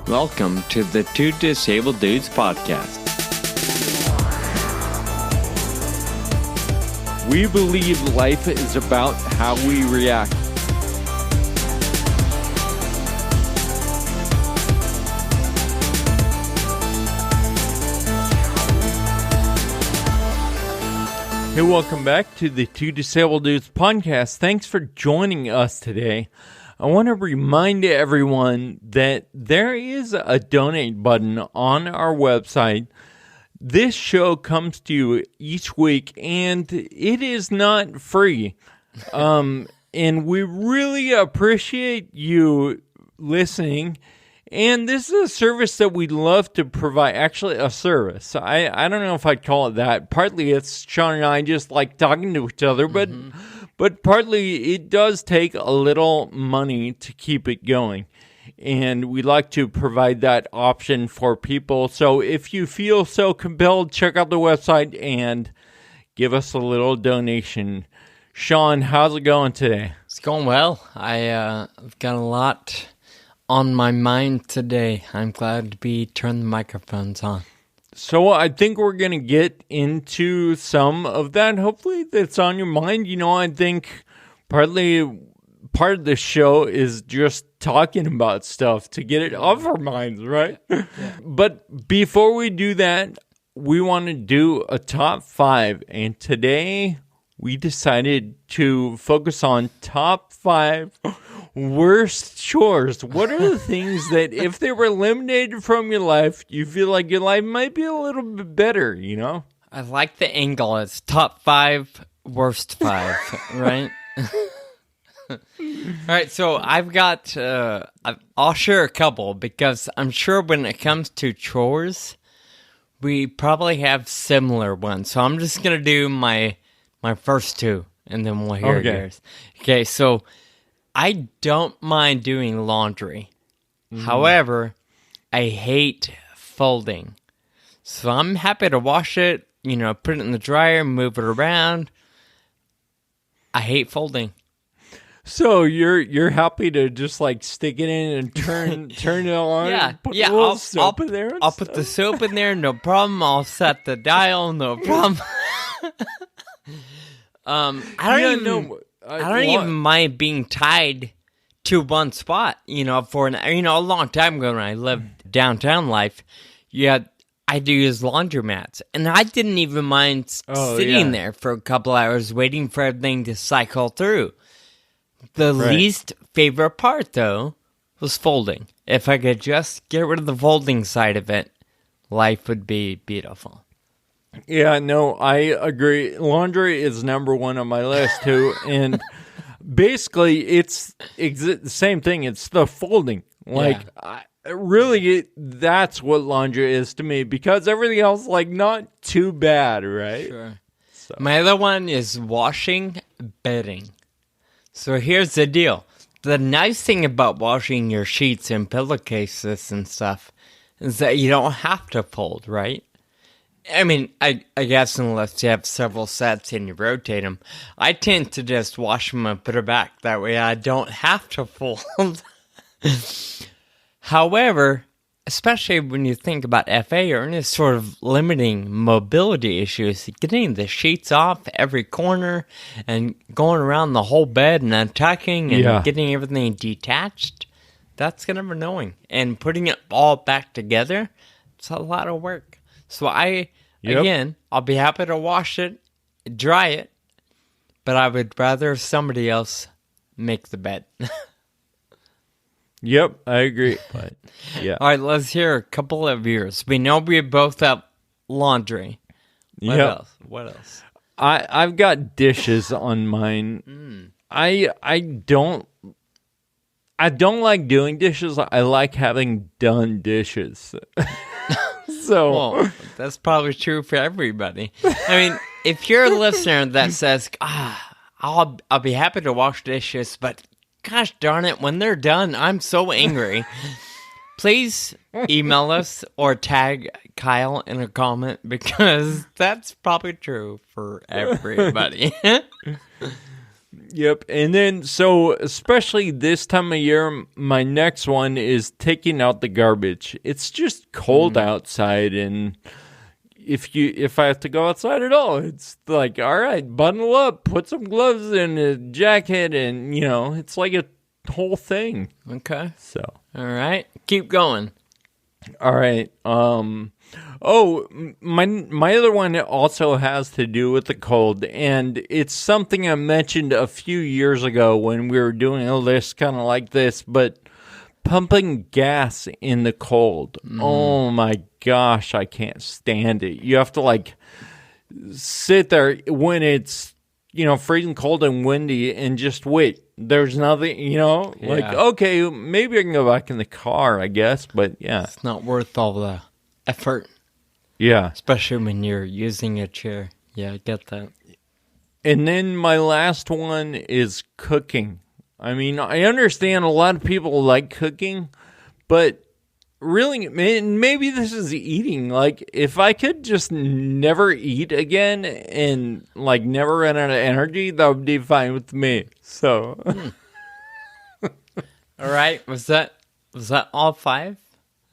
Welcome to the Two Disabled Dudes podcast. We believe life is about how we react. Hey, welcome back to the Two Disabled Dudes podcast. Thanks for joining us today. I want to remind everyone that there is a donate button on our website. This show comes to you each week, and it is not free. And we really appreciate you listening. And this is a service that we'd love to provide. Actually, a service. I don't know if I'd call it that. Partly it's Sean and I just like talking to each other, but partly it does take a little money to keep it going. And we like to provide that option for people. So if you feel so compelled, check out the website and give us a little donation. Sean, how's it going today? It's going well. I've got a lot on my mind today. I'm glad to be turning the microphones on. So I think we're going to get into some of that. Hopefully that's on your mind. You know, I think part of the show is just talking about stuff to get it off our minds, right? Yeah. But before we do that, we want to do a top 5. And today we decided to focus on top 5 worst chores. What are the things that if they were eliminated from your life, you feel like your life might be a little bit better, you know? I like the angle. It's top 5, worst 5, right? All right, so I've got, I'll share a couple because I'm sure when it comes to chores, we probably have similar ones. So I'm just going to do my first 2 and then we'll hear yours. Okay, so I don't mind doing laundry. However, I hate folding. So I'm happy to wash it, put it in the dryer, move it around. I hate folding. So you're happy to just like stick it in and turn it on? Yeah, and put a little soap in there? I'll put the soap in there, no problem. I'll set the dial, no problem. I don't even mind being tied to one spot, for a long time ago when I lived downtown life. I do use laundromats, and I didn't even mind sitting there for a couple hours waiting for everything to cycle through. The least favorite part, though, was folding. If I could just get rid of the folding side of it, life would be beautiful. Yeah, no, I agree. Laundry is number 1 on my list, too. And basically, it's the same thing. It's the folding. That's what laundry is to me. Because everything else, not too bad, right? Sure. So. My other one is washing bedding. So here's the deal. The nice thing about washing your sheets and pillowcases and stuff is that you don't have to fold, right? I mean, I guess unless you have several sets and you rotate them, I tend to just wash them and put them back. That way I don't have to fold. However, especially when you think about FA or any sort of limiting mobility issues, getting the sheets off every corner and going around the whole bed and untucking and getting everything detached, that's kind of annoying. And putting it all back together, it's a lot of work. So again, I'll be happy to wash it, dry it, but I would rather somebody else make the bed. Yep, I agree. But yeah. All right, let's hear a couple of yours. We know we both have laundry. What else? I've got dishes on mine. I don't like doing dishes. I like having done dishes. Well, that's probably true for everybody. I mean, if you're a listener that says, I'll be happy to wash dishes, but gosh darn it, when they're done, I'm so angry. Please email us or tag Kyle in a comment because that's probably true for everybody. Yep. And then, so especially this time of year, my next one is taking out the garbage. It's just cold outside, and if I have to go outside at all, it's like, all right, bundle up, put some gloves in, a jacket, and it's like a whole thing. Okay. So, all right, keep going. All right. My other one also has to do with the cold, and it's something I mentioned a few years ago when we were doing a list kind of like this, but pumping gas in the cold. Oh my gosh, I can't stand it. You have to like sit there when it's freezing cold and windy and just wait. There's nothing, like, okay, maybe I can go back in the car, I guess, but yeah. It's not worth all the effort. Yeah. Especially when you're using a chair. Yeah, I get that. And then my last one is cooking. I mean, I understand a lot of people like cooking, but really, maybe this is eating. Like, if I could just never eat again and, like, never run out of energy, that would be fine with me. So. All right. Was that all 5?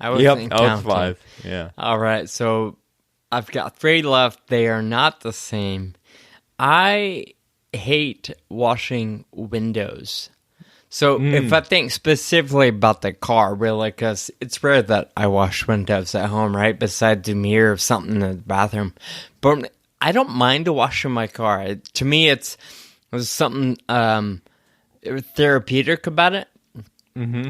Yep, that was 5. Yeah. All right. So I've got 3 left. They are not the same. I hate washing windows. So if I think specifically about the car, really, because it's rare that I wash windows at home, right? Besides the mirror or something in the bathroom. But I don't mind washing my car. To me, there's something therapeutic about it. Mm-hmm.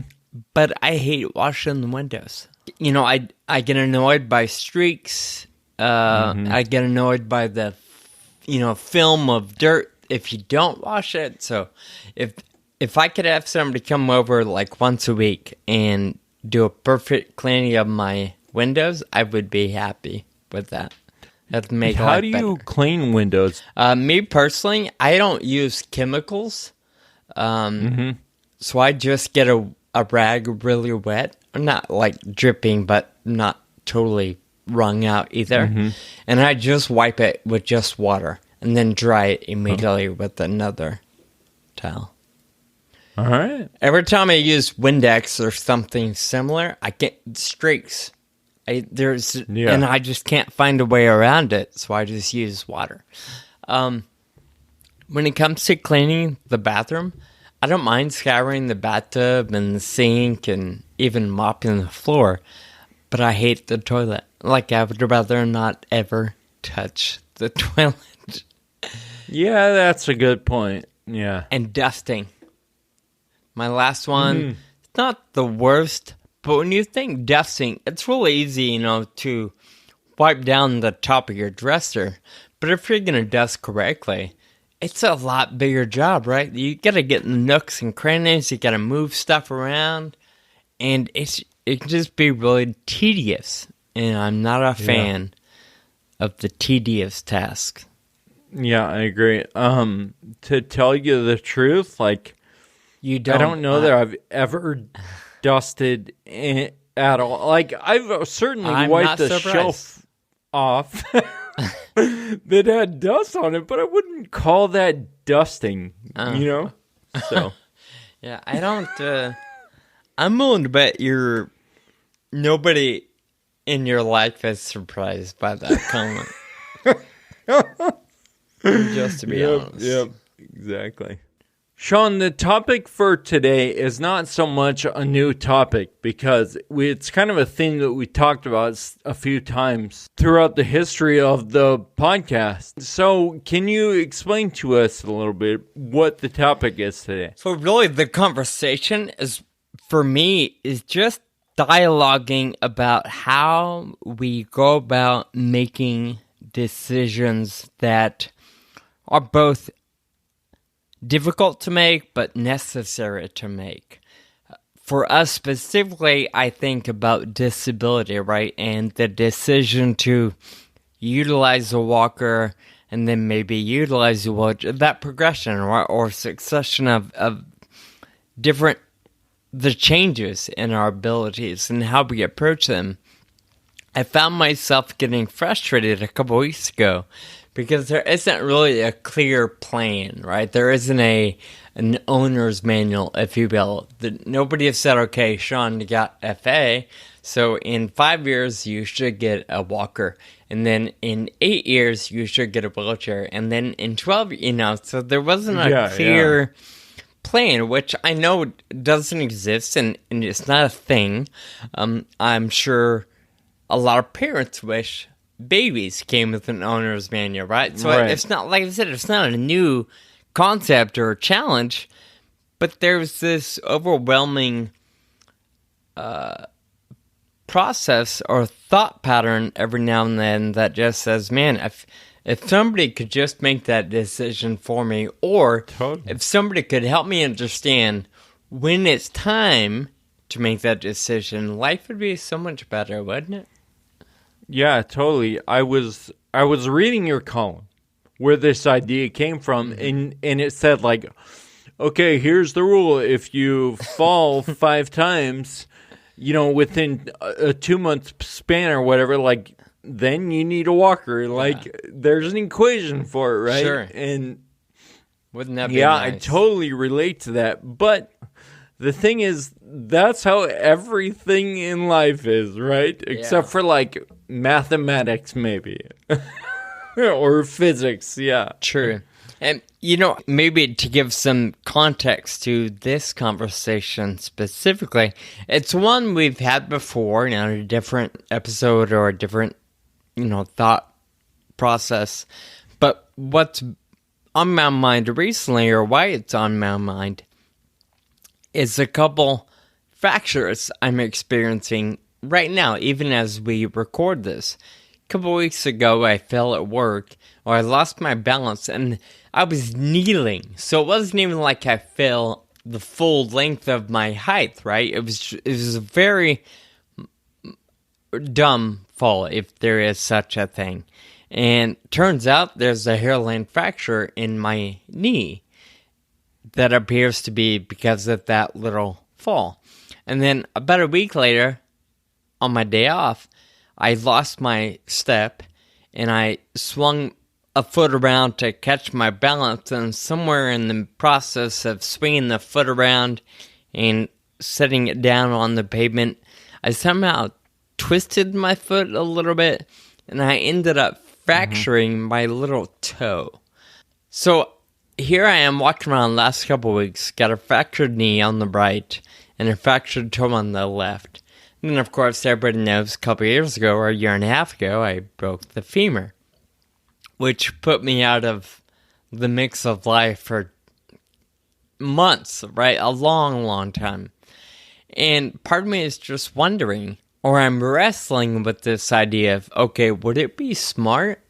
But I hate washing the windows. I get annoyed by streaks. I get annoyed by the, film of dirt if you don't wash it. So if I could have somebody come over like once a week and do a perfect cleaning of my windows, I would be happy with that. That'd make How do you clean windows? Me personally, I don't use chemicals. So I just get a rag really wet. Not like dripping, but not totally wrung out either. And I just wipe it with just water and then dry it immediately with another towel. All right. Every time I use Windex or something similar, I get streaks. And I just can't find a way around it, so I just use water. When it comes to cleaning the bathroom, I don't mind scouring the bathtub and the sink and even mopping the floor, but I hate the toilet. Like, I would rather not ever touch the toilet. Yeah, that's a good point. Yeah. And dusting. My last one, it's not the worst, but when you think dusting, it's really easy, to wipe down the top of your dresser. But if you're going to dust correctly, it's a lot bigger job, right? You got to get in the nooks and crannies, you got to move stuff around, and it can just be really tedious. And I'm not a fan of the tedious task. Yeah, I agree. To tell you the truth, like, I don't know that I've ever dusted at all. Like, I've certainly wiped the shelf off that had dust on it, but I wouldn't call that dusting, So. Yeah, I don't, I'm willing to bet nobody in your life is surprised by that comment. Just to be honest. Yep, exactly. Sean, the topic for today is not so much a new topic because it's kind of a thing that we talked about a few times throughout the history of the podcast. So can you explain to us a little bit what the topic is today? So really the conversation for me, is just dialoguing about how we go about making decisions that are both difficult to make, but necessary to make. For us specifically, I think about disability, right? And the decision to utilize a walker and then maybe utilize a wheelchair, that progression or succession of different, the changes in our abilities and how we approach them. I found myself getting frustrated a couple weeks ago because there isn't really a clear plan, right? There isn't an owner's manual, if you will. Nobody has said, okay, Sean, you got FA, so in 5 years you should get a walker, and then in 8 years you should get a wheelchair, and then in 12, so there wasn't a clear plan, which I know doesn't exist, and it's not a thing. I'm sure a lot of parents wish babies came with an owner's manual, right? So it's not, like I said, it's not a new concept or challenge, but there's this overwhelming process or thought pattern every now and then that just says, man, if somebody could just make that decision for me, or if somebody could help me understand when it's time to make that decision, life would be so much better, wouldn't it? Yeah, totally. I was reading your column where this idea came from, and it said, like, okay, here's the rule. If you fall 5 times, within a 2-month span or whatever, like, then you need a walker. Like, there's an equation for it, right? Sure. And wouldn't that be nice? I totally relate to that. But the thing is, that's how everything in life is, right? Except for, like, mathematics, maybe. Or physics, yeah. True. And, maybe to give some context to this conversation specifically, it's one we've had before, in a different episode or a different, thought process. But what's on my mind recently, or why it's on my mind, is a couple fractures I'm experiencing right now, even as we record this. A couple weeks ago, I fell at work, or I lost my balance, and I was kneeling. So it wasn't even like I fell the full length of my height, right? It was a very dumb fall, if there is such a thing. And turns out there's a hairline fracture in my knee that appears to be because of that little fall. And then about a week later, on my day off, I lost my step, and I swung a foot around to catch my balance, and somewhere in the process of swinging the foot around and setting it down on the pavement, I somehow twisted my foot a little bit, and I ended up fracturing my little toe. So here I am walking around the last couple of weeks, got a fractured knee on the right and a fractured toe on the left. And then, of course, everybody knows a couple of years ago, or a year and a half ago, I broke the femur, which put me out of the mix of life for months, right? A long, long time. And part of me is just wondering, or I'm wrestling with this idea of, okay, would it be smart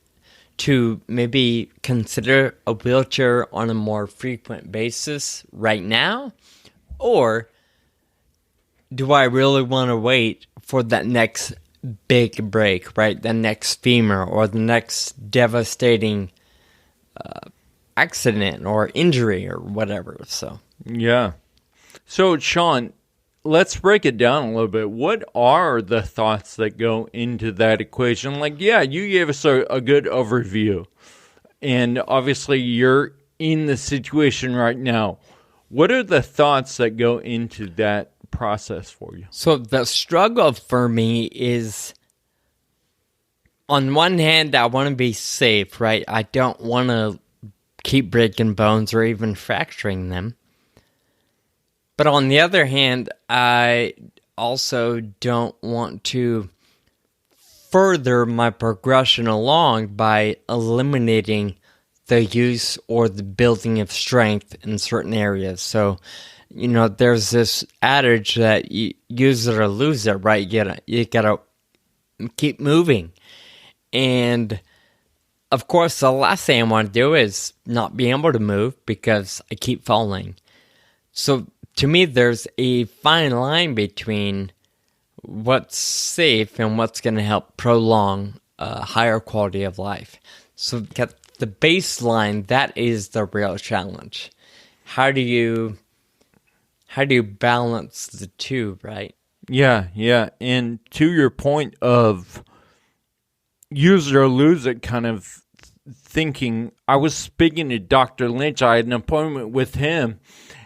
to maybe consider a wheelchair on a more frequent basis right now? Or do I really want to wait for that next big break, right? The next femur, or the next devastating accident or injury or whatever. So yeah. So Sean, let's break it down a little bit. What are the thoughts that go into that equation? Like, yeah, you gave us a good overview, and obviously you're in the situation right now. What are the thoughts that go into that process for you? So the struggle for me is, on one hand, I want to be safe, right? I don't want to keep breaking bones or even fracturing them. But on the other hand, I also don't want to further my progression along by eliminating the use or the building of strength in certain areas. So, there's this adage that you use it or lose it, right? You gotta keep moving. And of course, the last thing I want to do is not be able to move because I keep falling. So to me, there's a fine line between what's safe and what's going to help prolong a higher quality of life. So at the baseline, that is the real challenge. How do you balance the two, right? Yeah. And to your point of use it or lose it kind of thinking, I was speaking to Dr. Lynch. I had an appointment with him,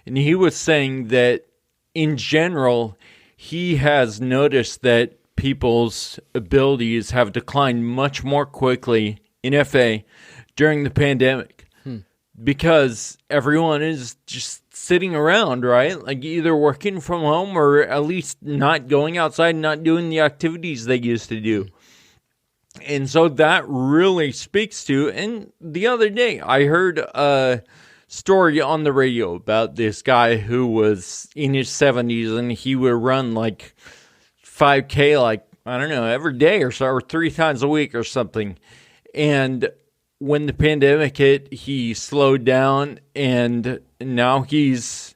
and he was saying that in general, he has noticed that people's abilities have declined much more quickly in FA during the pandemic because everyone is just sitting around, right? Like either working from home or at least not going outside, not doing the activities they used to do. And so that really speaks to, and the other day I heard a story on the radio about this guy who was in his 70s and he would run like 5K, like, I don't know, every day or so, or 3 times a week or something. And when the pandemic hit, he slowed down, and now he's,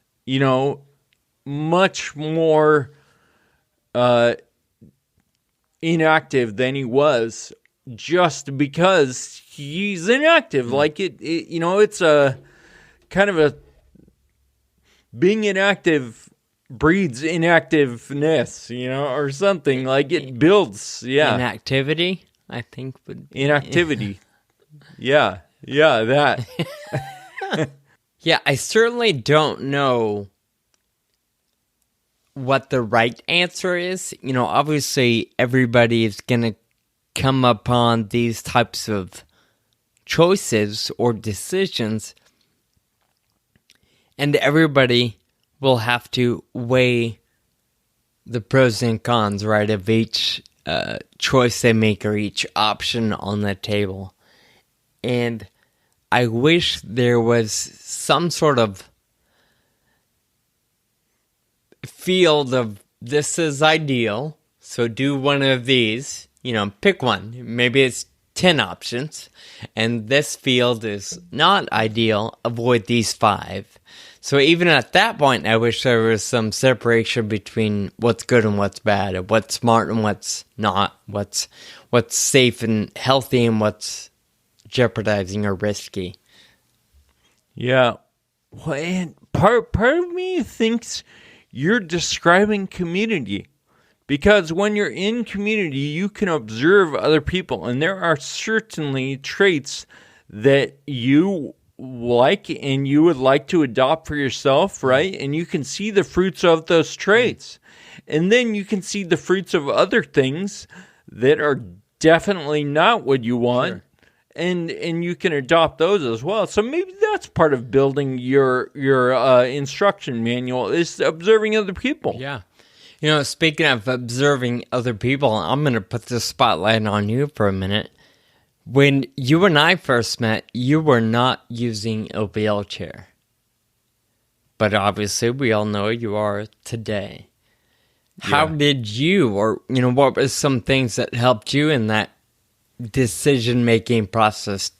much more inactive than he was just because he's inactive. Like it's a kind of a being inactive breeds inactiveness, or something. Like it builds, Inactivity, I think would inactivity. Yeah, that. Yeah, I certainly don't know what the right answer is. Obviously everybody is going to come upon these types of choices or decisions, and everybody will have to weigh the pros and cons, right, of each choice they make or each option on the table. And I wish there was some sort of field of this is ideal, so do one of these, pick one. Maybe it's 10 options, and this field is not ideal, avoid these 5. So even at that point, I wish there was some separation between what's good and what's bad, and what's smart and what's not, what's safe and healthy and what's jeopardizing or risky. Yeah. Well, and part of me thinks you're describing community. Because when you're in community, you can observe other people. And there are certainly traits that you like and you would like to adopt for yourself, right? And you can see the fruits of those traits. And then you can see the fruits of other things that are definitely not what you want. Sure. And you can adopt those as well. So maybe that's part of building your instruction manual is observing other people. Yeah. Speaking of observing other people, I'm going to put the spotlight on you for a minute. When you and I first met, you were not using a wheelchair. But obviously, we all know you are today. Yeah. How did you, or, what were some things that helped you in that decision-making process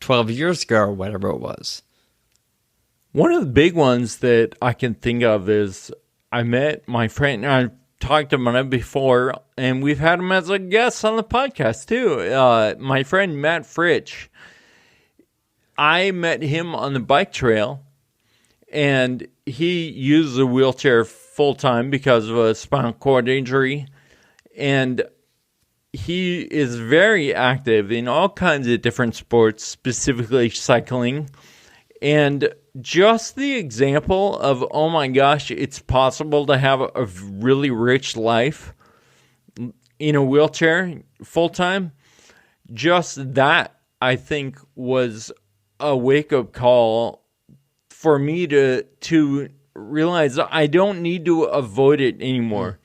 12 years ago or whatever it was? One of the big ones that I can think of is I met my friend, and I've talked about him before, and we've had him as a guest on the podcast too. My friend Matt Fritsch. I met him on the bike trail, and he uses a wheelchair full-time because of a spinal cord injury, and he is very active in all kinds of different sports, specifically cycling. And just the example of, oh my gosh, it's possible to have a really rich life in a wheelchair full-time. Just that, I think, was a wake-up call for me to realize I don't need to avoid it anymore.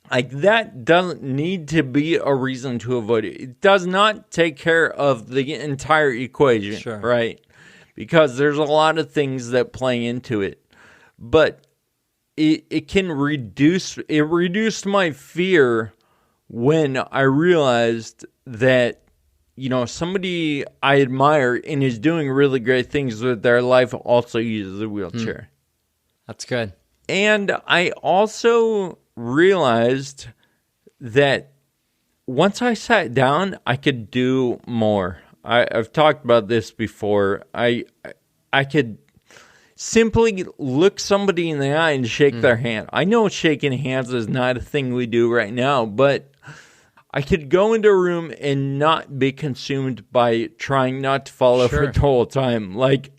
Like, that doesn't need to be a reason to avoid it. It does not take care of the entire equation, sure, right? Because there's a lot of things that play into it. But it can reduced my fear when I realized that, somebody I admire and is doing really great things with their life also uses a wheelchair. That's good. And I also realized that once I sat down, I could do more. I've talked about this before. I could simply look somebody in the eye and shake their hand. I know shaking hands is not a thing we do right now, but I could go into a room and not be consumed by trying not to fall over the whole time. Like,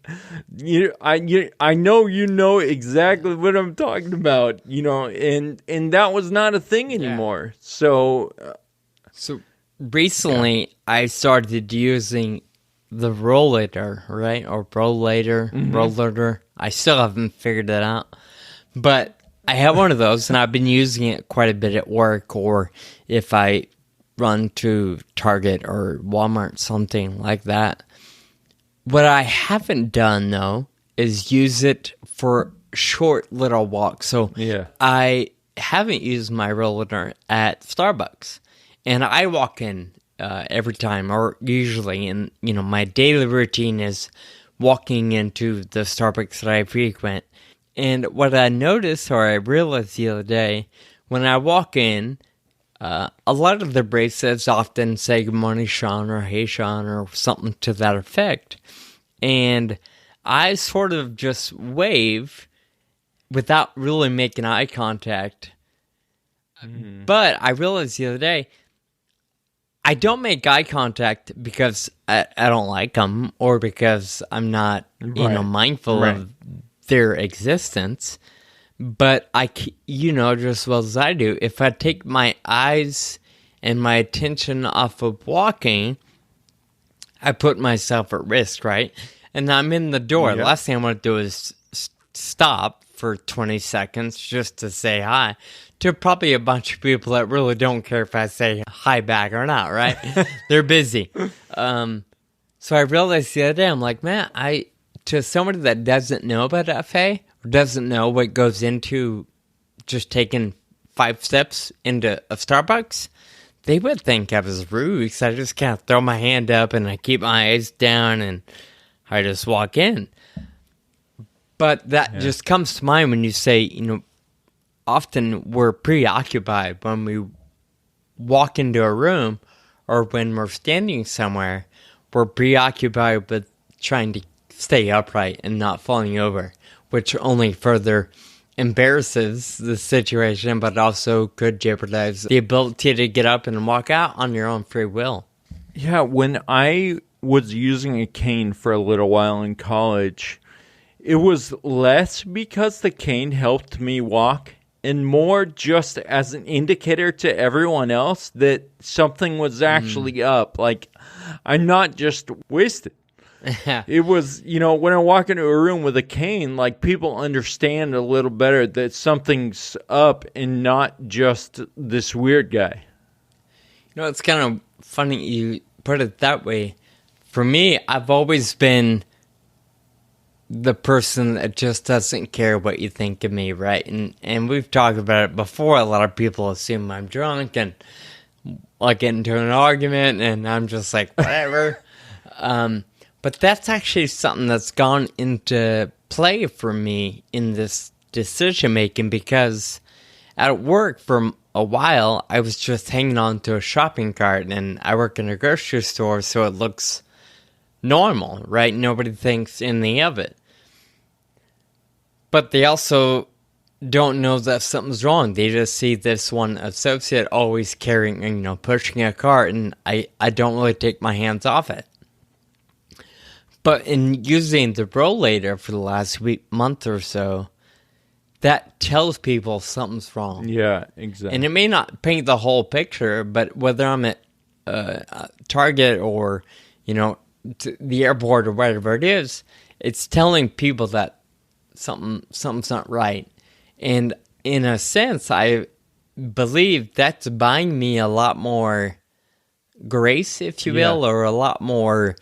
I know you know exactly what I'm talking about, and that was not a thing anymore. So recently I started using the rollator, right? Or rollator. I still haven't figured it out. But I have one of those, and I've been using it quite a bit at work, or if I run to Target or Walmart, something like that. What I haven't done, though, is use it for short little walks. So I haven't used my rollator at Starbucks, and I walk in every time, or usually, and my daily routine is walking into the Starbucks that I frequent. And what I noticed, or I realized the other day, when I walk in, a lot of the bracelets often say "Good morning, Sean," or "Hey, Sean," or something to that effect. And I sort of just wave without really making eye contact. But I realized the other day, I don't make eye contact because I don't like them, or because I'm not, mindful of their existence. But just as well as I do, if I take my eyes and my attention off of walking, I put myself at risk, right? And I'm in the door. The last thing I want to do is stop for 20 seconds just to say hi to probably a bunch of people that really don't care if I say hi back or not, right? They're busy. So I realized the other day, I'm like, man, to somebody that doesn't know about FA, or doesn't know what goes into just taking 5 steps into a Starbucks, they would think I was rude, because I just kind of throw my hand up and I keep my eyes down and I just walk in. But that just comes to mind when you say, often we're preoccupied when we walk into a room, or when we're standing somewhere, we're preoccupied with trying to stay upright and not falling over, which only further embarrasses the situation, but also could jeopardize the ability to get up and walk out on your own free will. Yeah, when I was using a cane for a little while in college, it was less because the cane helped me walk, and more just as an indicator to everyone else that something was actually up. Like, I'm not just wasted. It was, when I walk into a room with a cane, like, people understand a little better that something's up and not just this weird guy. It's kind of funny you put it that way. For me, I've always been the person that just doesn't care what you think of me, right? And we've talked about it before. A lot of people assume I'm drunk and like get into an argument, and I'm just like, whatever. But that's actually something that's gone into play for me in this decision making, because at work for a while, I was just hanging on to a shopping cart, and I work in a grocery store, so it looks normal, right? Nobody thinks anything of it. But they also don't know that something's wrong. They just see this one associate always carrying, pushing a cart, and I don't really take my hands off it. But in using the rollator for the last month or so, that tells people something's wrong. Yeah, exactly. And it may not paint the whole picture, but whether I'm at Target or, the airport or whatever it is, it's telling people that something's not right. And in a sense, I believe that's buying me a lot more grace, if you will, or a lot more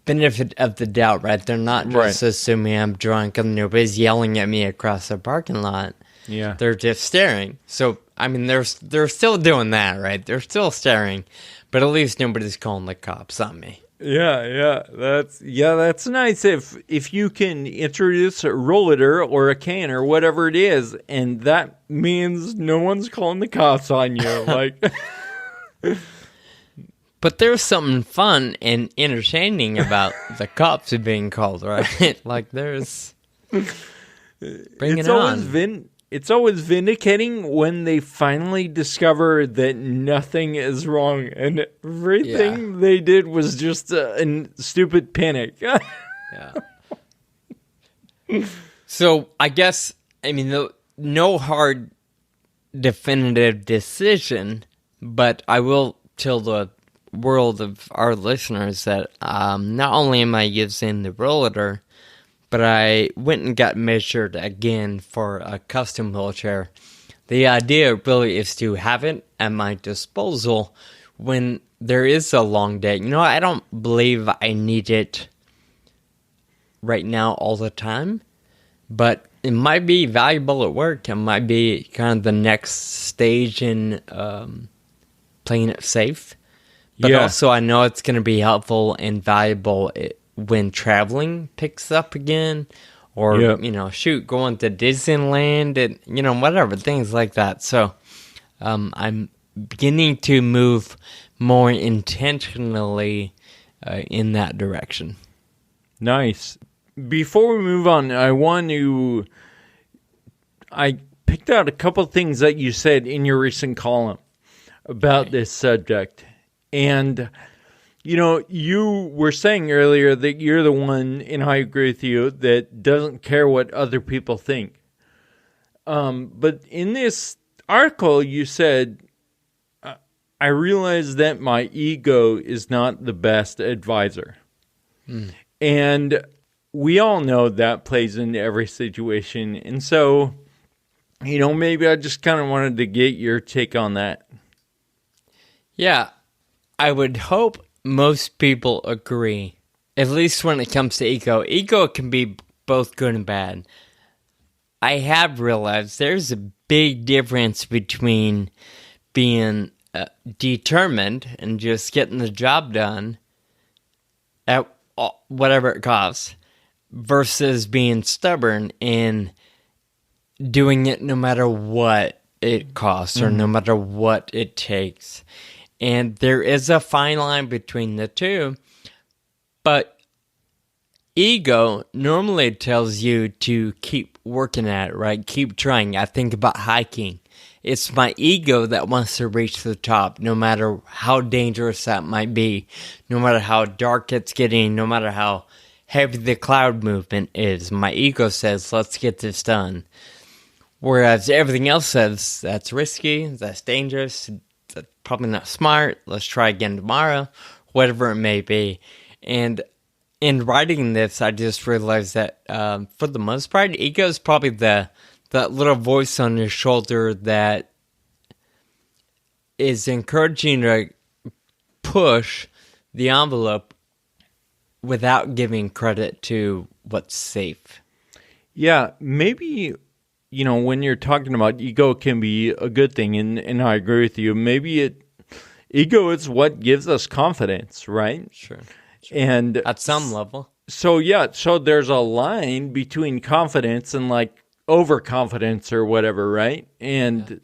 benefit of the doubt, right? They're not just assuming I'm drunk and nobody's yelling at me across the parking lot. Yeah. They're just staring. So, I mean, they're still doing that, right? They're still staring, but at least nobody's calling the cops on me. Yeah, that's nice. If you can introduce a rollator or a cane or whatever it is, and that means no one's calling the cops on you, like. But there's something fun and entertaining about the cops being called, right? Like, there's. Bring it on. it's always vindicating when they finally discover that nothing is wrong and everything they did was just a stupid panic. Yeah. So I guess, no hard definitive decision, but I will tell the world of our listeners that not only am I using the rollator, but I went and got measured again for a custom wheelchair. The idea really is to have it at my disposal when there is a long day. I don't believe I need it right now all the time, but it might be valuable at work. It might be kind of the next stage in playing it safe. But also I know it's going to be helpful and valuable when traveling picks up again, or, going to Disneyland and, whatever, things like that. So I'm beginning to move more intentionally in that direction. Nice. Before we move on, I picked out a couple things that you said in your recent column about this subject. And, you were saying earlier that you're the one, and I agree with you, that doesn't care what other people think. But in this article, you said, I realize that my ego is not the best advisor. And we all know that plays into every situation. And so, maybe I just kind of wanted to get your take on that. Yeah, I would hope most people agree, at least when it comes to ego. Ego can be both good and bad. I have realized there's a big difference between being determined and just getting the job done at whatever it costs, versus being stubborn and doing it no matter what it costs or no matter what it takes. And there is a fine line between the two, but ego normally tells you to keep working at it, right? Keep trying. I think about hiking. It's my ego that wants to reach the top, no matter how dangerous that might be, no matter how dark it's getting, no matter how heavy the cloud movement is. My ego says, let's get this done. Whereas everything else says, that's risky, that's dangerous, that's probably not smart, let's try again tomorrow, whatever it may be. And in writing this, I just realized that for the most part, ego is probably that little voice on your shoulder that is encouraging you to push the envelope without giving credit to what's safe. Yeah, maybe, when you're talking about ego can be a good thing, and I agree with you. Maybe ego is what gives us confidence, right? Sure. And at some level. So there's a line between confidence and like overconfidence or whatever, right? And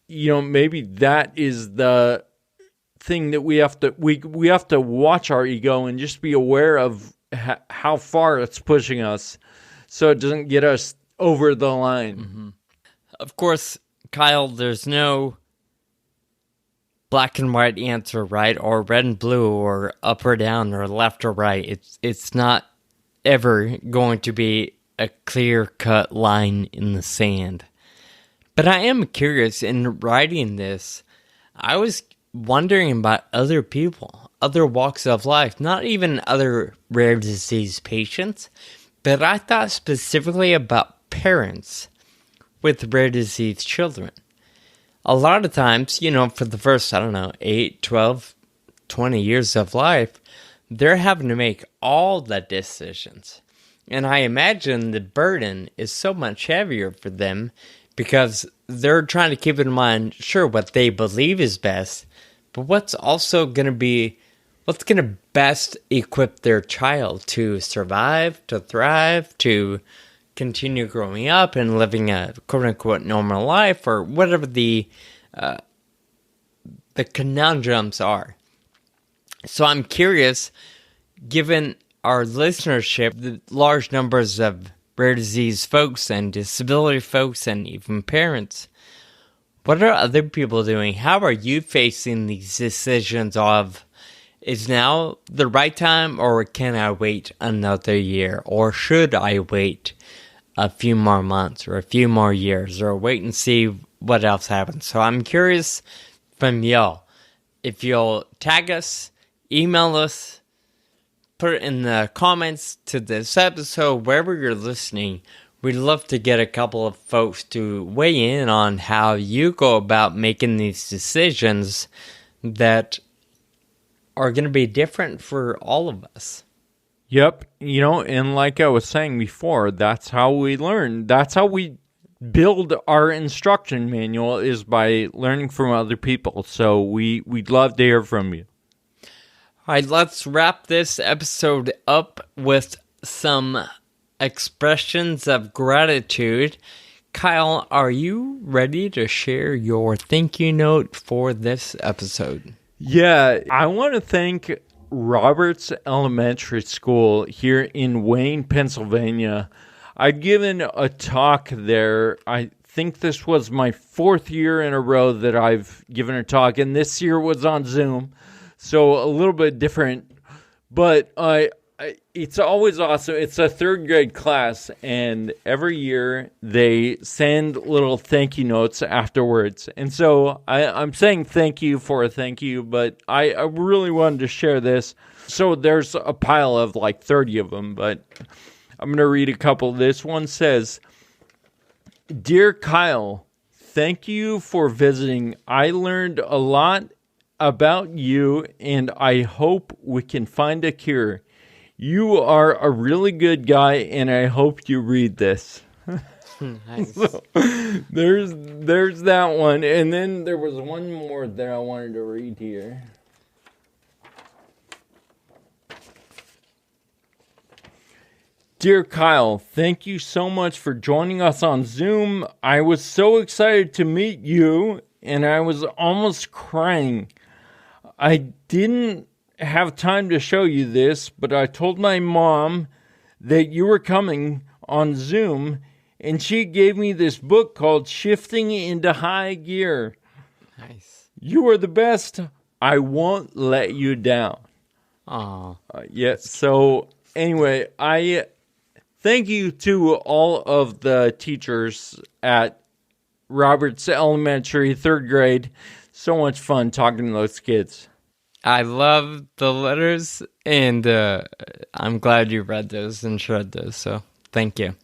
maybe that is the thing that we have to watch our ego and just be aware of how far it's pushing us, so it doesn't get us over the line. Mm-hmm. Of course, Kyle, there's no black and white answer, right? Or red and blue, or up or down, or left or right. It's not ever going to be a clear-cut line in the sand. But I am curious, in writing this, I was wondering about other people, other walks of life, not even other rare disease patients, but I thought specifically about parents with rare disease children. A lot of times, for the first, 8, 12, 20 years of life, they're having to make all the decisions. And I imagine the burden is so much heavier for them because they're trying to keep in mind, sure, what they believe is best, but what's going to best equip their child to survive, to thrive, to continue growing up and living a quote-unquote normal life, or whatever the conundrums are. So I'm curious, given our listenership, the large numbers of rare disease folks and disability folks and even parents. What are other people doing? How are you facing these decisions of, is now the right time, or can I wait another year? Or should I wait a few more months or a few more years, or wait and see what else happens? So I'm curious from y'all. If you'll tag us, email us, put it in the comments to this episode, wherever you're listening. We'd love to get a couple of folks to weigh in on how you go about making these decisions that are going to be different for all of us. Yep. And like I was saying before, that's how we learn. That's how we build our instruction manual, is by learning from other people. So we'd love to hear from you. All right, let's wrap this episode up with some expressions of gratitude. Kyle, are you ready to share your thank you note for this episode? Yeah, I want to thank Roberts Elementary School here in Wayne, Pennsylvania. I've given a talk there. I think this was my 4th year in a row that I've given a talk, and this year was on Zoom, so a little bit different. But it's always awesome. It's a 3rd grade class, and every year they send little thank you notes afterwards. And so I'm saying thank you for a thank you, but I really wanted to share this. So there's a pile of like 30 of them, but I'm going to read a couple. This one says, "Dear Kyle, thank you for visiting. I learned a lot about you, and I hope we can find a cure. You are a really good guy, and I hope you read this." Nice. So, there's that one. And then there was one more that I wanted to read here. "Dear Kyle, thank you so much for joining us on Zoom. I was so excited to meet you, and I was almost crying. I didn't have time to show you this, but I told my mom that you were coming on Zoom, and she gave me this book called Shifting into High Gear. Nice. You are the best. I won't let you down." Aw. Yeah, so anyway, I thank you to all of the teachers at Roberts Elementary, 3rd grade. So much fun talking to those kids. I love the letters, and I'm glad you read those and shared those, so thank you.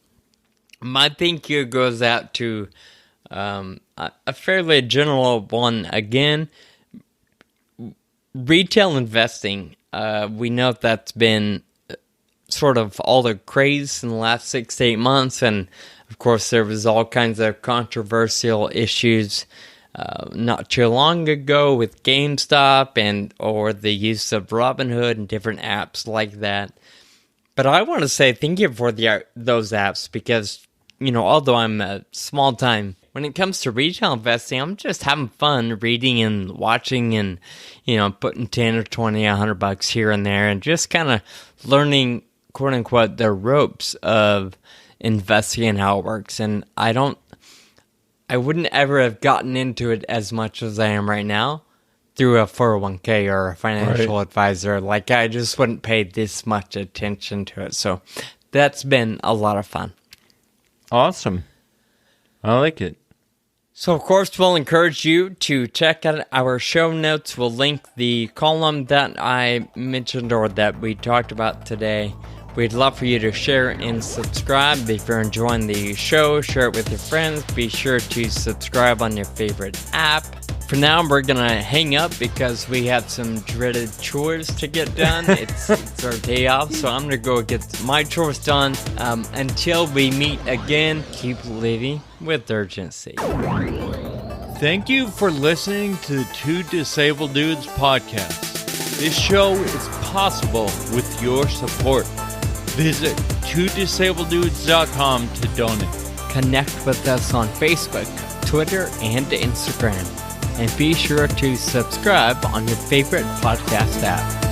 My thank you goes out to a fairly general one again. Retail investing. We know that's been sort of all the craze in the last 6 to 8 months, and of course there was all kinds of controversial issues not too long ago with GameStop or the use of Robinhood and different apps like that. But I want to say thank you for those apps, because, although I'm a small time, when it comes to retail investing, I'm just having fun reading and watching and, putting 10 or 20, $100 here and there, and just kind of learning, quote unquote, the ropes of investing and how it works. And I wouldn't ever have gotten into it as much as I am right now through a 401k or a financial advisor. Like, I just wouldn't pay this much attention to it. So that's been a lot of fun. Awesome. I like it. So, of course, we'll encourage you to check out our show notes. We'll link the column that I mentioned or that we talked about today. We'd love for you to share and subscribe. If you're enjoying the show, share it with your friends. Be sure to subscribe on your favorite app. For now, we're going to hang up because we have some dreaded chores to get done. It's our day off, so I'm going to go get my chores done. Until we meet again, keep living with urgency. Thank you for listening to the Two Disabled Dudes podcast. This show is possible with your support. Visit twodisableddudes.com to donate. Connect with us on Facebook, Twitter, and Instagram. And be sure to subscribe on your favorite podcast app.